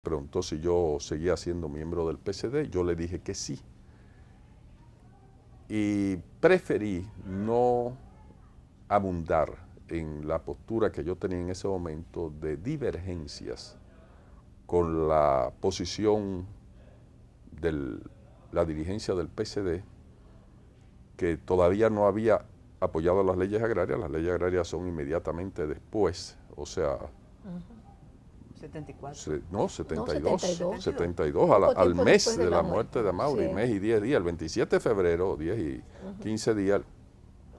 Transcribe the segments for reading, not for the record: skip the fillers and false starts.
preguntó si yo seguía siendo miembro del PCD, yo le dije que sí. Y preferí no abundar en la postura que yo tenía en ese momento de divergencias con la posición de la dirigencia del PCD, que todavía no había apoyado las leyes agrarias. Las leyes agrarias son inmediatamente después, o sea, 74. no, No, 72, 72. 72 Poco al tiempo mes después de de la la muerte de muerte. Amaury, Sí. mes y 10 días, el 27 de febrero, 10 y 15 días,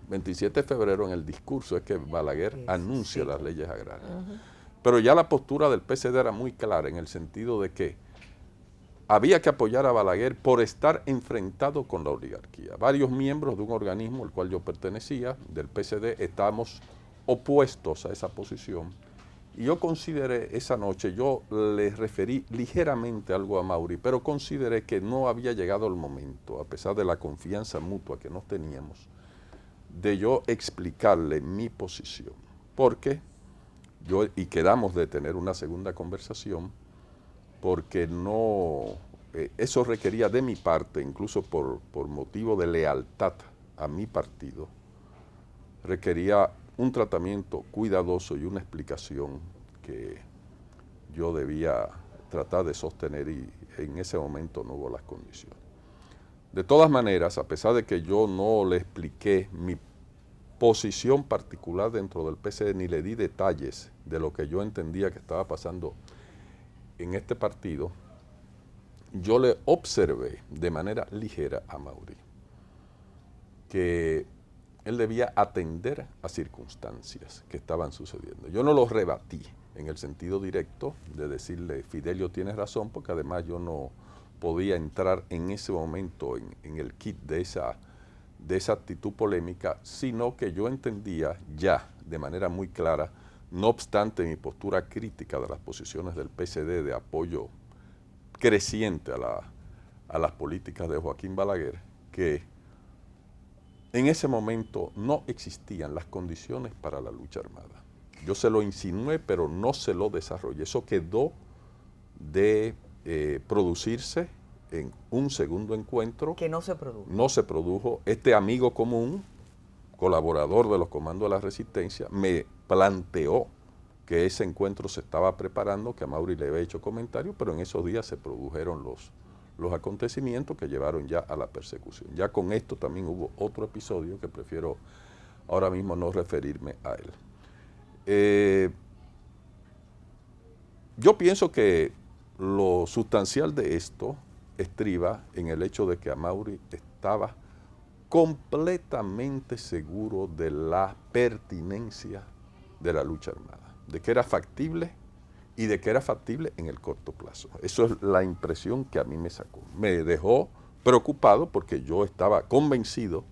27 de febrero en el discurso es que Balaguer anuncia las leyes agrarias. Pero ya la postura del PCD era muy clara en el sentido de que había que apoyar a Balaguer por estar enfrentado con la oligarquía. Varios miembros de un organismo al cual yo pertenecía, del PCD, estábamos opuestos a esa posición. Y yo consideré esa noche, yo le referí ligeramente algo a Mauri, pero consideré que no había llegado el momento, a pesar de la confianza mutua que nos teníamos, de yo explicarle mi posición. Porque y quedamos de tener una segunda conversación, porque no, eso requería de mi parte, incluso por motivo de lealtad a mi partido, requería un tratamiento cuidadoso y una explicación que yo debía tratar de sostener, y en ese momento no hubo las condiciones. De todas maneras, a pesar de que yo no le expliqué mi posición particular dentro del PCD, ni le di detalles de lo que yo entendía que estaba pasando en este partido, yo le observé de manera ligera a Mauri que él debía atender a circunstancias que estaban sucediendo. Yo no lo rebatí en el sentido directo de decirle, Fidelio tienes razón, porque además yo no podía entrar en ese momento en el kit de esa actitud polémica, sino que yo entendía ya de manera muy clara, no obstante mi postura crítica de las posiciones del PCD de apoyo creciente a las políticas de Joaquín Balaguer, que en ese momento no existían las condiciones para la lucha armada. Yo se lo insinué, pero no se lo desarrollé. Eso quedó de producirse en un segundo encuentro. Que no se produjo. No se produjo. Este amigo común, colaborador de los comandos de la resistencia, me planteó que ese encuentro se estaba preparando, que a Mauri le había hecho comentarios, pero en esos días se produjeron los acontecimientos que llevaron ya a la persecución. Ya con esto también hubo otro episodio que prefiero ahora mismo no referirme a él. Yo pienso que lo sustancial de esto estriba en el hecho de que Amaury estaba completamente seguro de la pertinencia de la lucha armada, de que era factible y de que era factible en el corto plazo. Eso es la impresión que a mí me sacó. Me dejó preocupado porque yo estaba convencido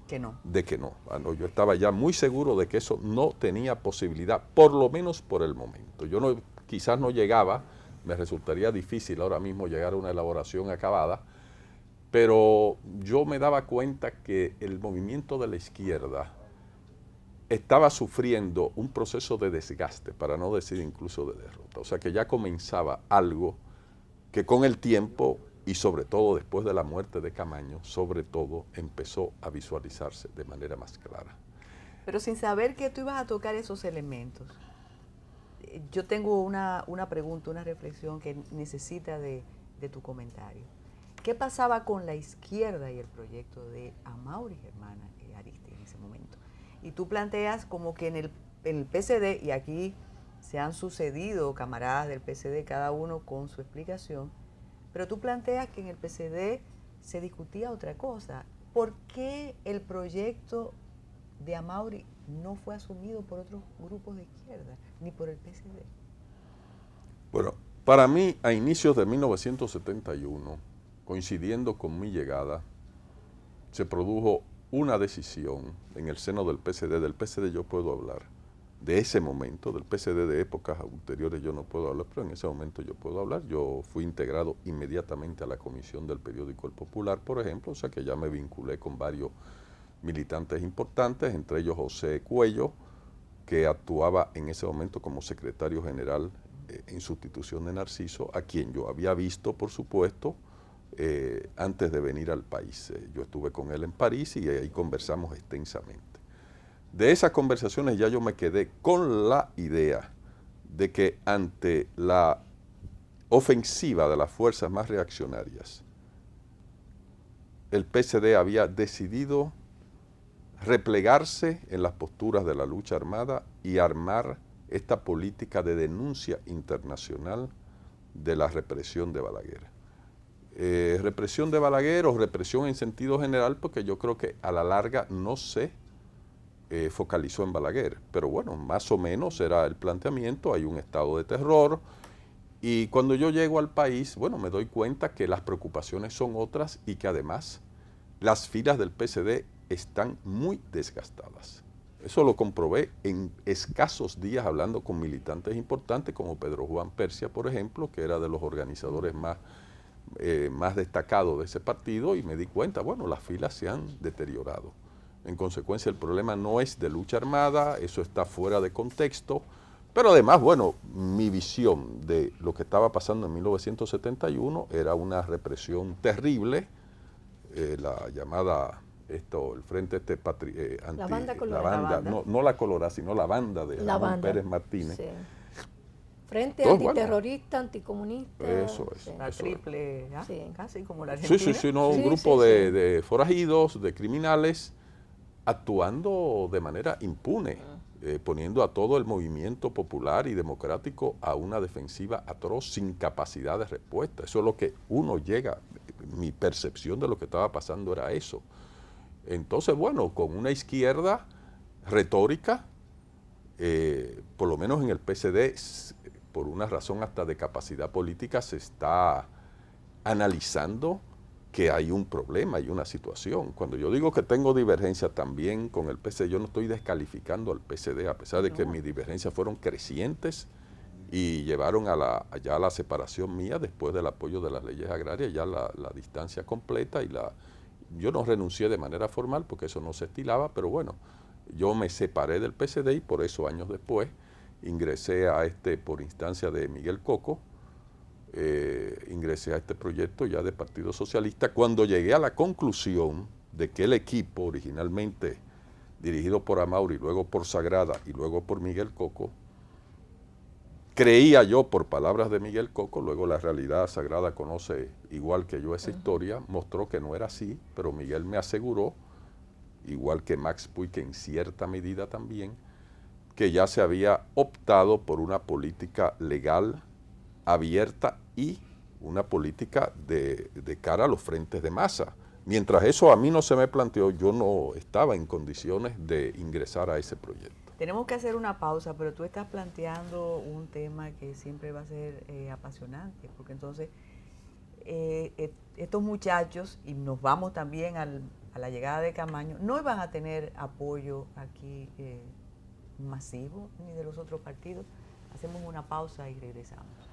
de que no. Yo estaba ya muy seguro de que eso no tenía posibilidad, por lo menos por el momento. Yo no, quizás no llegaba, me resultaría difícil ahora mismo llegar a una elaboración acabada, pero yo me daba cuenta que el movimiento de la izquierda estaba sufriendo un proceso de desgaste, para no decir incluso de derrota. O sea que ya comenzaba algo que con el tiempo, y sobre todo después de la muerte de Camaño, sobre todo empezó a visualizarse de manera más clara. Pero sin saber que tú ibas a tocar esos elementos, yo tengo una pregunta, una reflexión que necesita de tu comentario. ¿Qué pasaba con la izquierda y el proyecto de Amaury Germana Arispe en ese momento? Y tú planteas como que en el PCD, y aquí se han sucedido camaradas del PCD, cada uno con su explicación, pero tú planteas que en el PCD se discutía otra cosa. ¿Por qué el proyecto de Amaury no fue asumido por otros grupos de izquierda, ni por el PCD? Bueno, para mí, a inicios de 1971, coincidiendo con mi llegada, se produjo una decisión en el seno del PCD. Del PCD yo puedo hablar, de ese momento, del PCD de épocas ulteriores yo no puedo hablar, pero en ese momento yo puedo hablar. Yo fui integrado inmediatamente a la comisión del periódico El Popular, por ejemplo, o sea que ya me vinculé con varios militantes importantes, entre ellos José Cuello, que actuaba en ese momento como secretario general en sustitución de Narciso, a quien yo había visto, por supuesto, antes de venir al país. Yo estuve con él en París y ahí conversamos extensamente. De esas conversaciones ya yo me quedé con la idea de que ante la ofensiva de las fuerzas más reaccionarias, el PSD había decidido replegarse en las posturas de la lucha armada y armar esta política de denuncia internacional de la represión de Balaguer. Represión de Balaguer o represión en sentido general, porque yo creo que a la larga no se focalizó en Balaguer, pero bueno, más o menos era el planteamiento, hay un estado de terror, y cuando yo llego al país, bueno, me doy cuenta que las preocupaciones son otras y que además las filas del PSD están muy desgastadas. Eso lo comprobé en escasos días hablando con militantes importantes como Pedro Juan Persia, por ejemplo, que era de los organizadores más destacados de ese partido, y me di cuenta, bueno, las filas se han deteriorado. En consecuencia, el problema no es de lucha armada, eso está fuera de contexto, pero además, bueno, mi visión de lo que estaba pasando en 1971 era una represión terrible, la llamada, el frente la banda colorada. La banda, no la colorada, sino la banda de Ramón Pérez Martínez. Sí. Frente Entonces, antiterrorista, anticomunista. Eso es. Sí. La triple, ¿ah? Sí. Casi como la Argentina. Sí, no, un grupo de forajidos, de criminales, actuando de manera impune, poniendo a todo el movimiento popular y democrático a una defensiva atroz sin capacidad de respuesta. Eso es lo que uno llega, mi percepción de lo que estaba pasando era eso. Entonces, bueno, con una izquierda retórica, por lo menos en el PSD, por una razón hasta de capacidad política, se está analizando que hay un problema, hay una situación. Cuando yo digo que tengo divergencia también con el PSD, yo no estoy descalificando al PSD, a pesar de que mis divergencias fueron crecientes y llevaron ya a la separación mía después del apoyo de las leyes agrarias, ya la distancia completa, y yo no renuncié de manera formal porque eso no se estilaba, pero bueno, yo me separé del PSD y por eso años después ingresé por instancia de Miguel Coco, ingresé a este proyecto ya de Partido Socialista, cuando llegué a la conclusión de que el equipo originalmente dirigido por Amaury, luego por Sagrada y luego por Miguel Coco, creía yo por palabras de Miguel Coco, luego la realidad Sagrada conoce igual que yo esa historia, mostró que no era así, pero Miguel me aseguró, igual que Max Puig, que en cierta medida también, que ya se había optado por una política legal abierta y una política de cara a los frentes de masa. Mientras eso a mí no se me planteó, yo no estaba en condiciones de ingresar a ese proyecto. Tenemos que hacer una pausa, pero tú estás planteando un tema que siempre va a ser apasionante, porque entonces estos muchachos, y nos vamos también a la llegada de Camaño, no iban a tener apoyo aquí masivo, ni de los otros partidos. Hacemos una pausa y regresamos.